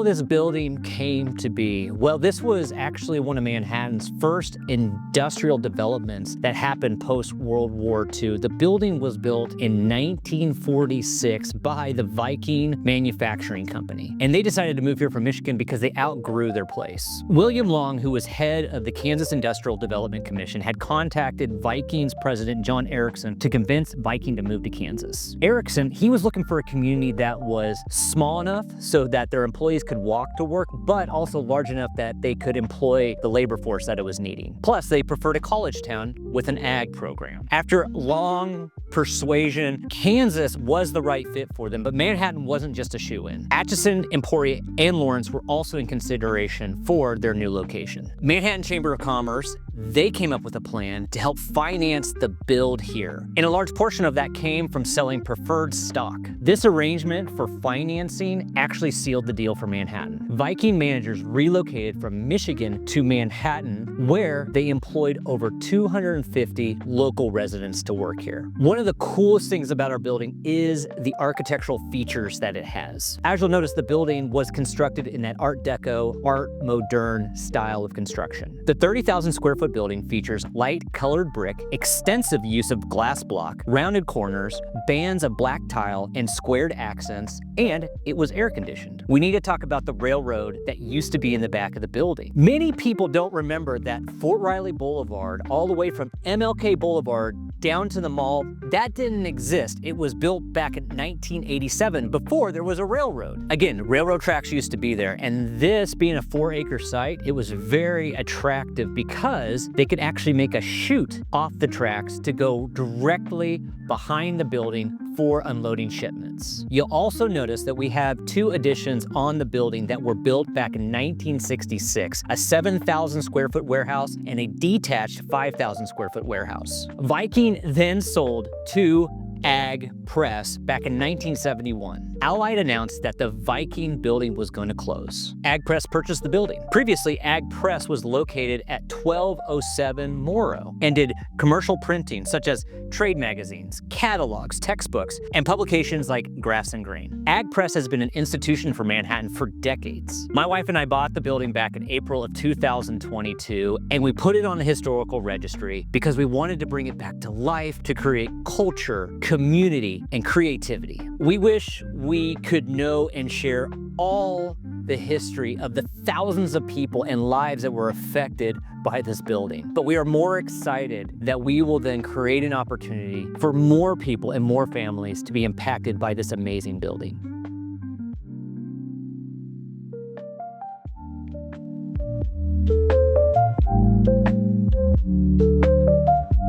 how this building came to be? Well, this was actually one of Manhattan's first industrial developments that happened post-World War II. The building was built in 1946 by the Viking Manufacturing Company, and they decided to move here from Michigan because they outgrew their place. William Long, who was head of the Kansas Industrial Development Commission, had contacted Viking's president, John Erickson, to convince Viking to move to Kansas. Erickson, he was looking for a community that was small enough so that their employees could walk to work, but also large enough that they could employ the labor force that it was needing. Plus, they preferred a college town with an ag program. After long persuasion, Kansas was the right fit for them, but Manhattan wasn't just a shoe-in. Atchison, Emporia, and Lawrence were also in consideration for their new location. Manhattan Chamber of Commerce, they came up with a plan to help finance the build here, and a large portion of that came from selling preferred stock. This arrangement for financing actually sealed the deal for Manhattan. Viking managers relocated from Michigan to Manhattan, where they employed over 250 local residents to work here. One of the coolest things about our building is the architectural features that it has. As you'll notice, the building was constructed in that Art Deco, Art Moderne style of construction. The 30,000 square foot building features light colored brick, extensive use of glass block, rounded corners, bands of black tile, and squared accents, and it was air conditioned. We need to talk about the railroad that used to be in the back of the building. Many people don't remember that Fort Riley Boulevard, all the way from MLK Boulevard down to the mall, that didn't exist. It was built back in 1987 before there was a railroad. Again, railroad tracks used to be there, and this being a 4-acre site, it was very attractive because they could actually make a chute off the tracks to go directly behind the building for unloading shipments. You'll also notice that we have two additions on the building that were built back in 1966, a 7,000 square foot warehouse and a detached 5,000 square foot warehouse. Viking then sold two Ag Press back in 1971. Allied announced that the Viking building was going to close. Ag Press purchased the building. Previously, Ag Press was located at 1207 Morrow and did commercial printing such as trade magazines, catalogs, textbooks, and publications like Grass and Grain. Ag Press has been an institution for Manhattan for decades. My wife and I bought the building back in April of 2022, and we put it on the historical registry because we wanted to bring it back to life to create culture, community, and creativity. We wish we could know and share all the history of the thousands of people and lives that were affected by this building. But we are more excited that we will then create an opportunity for more people and more families to be impacted by this amazing building.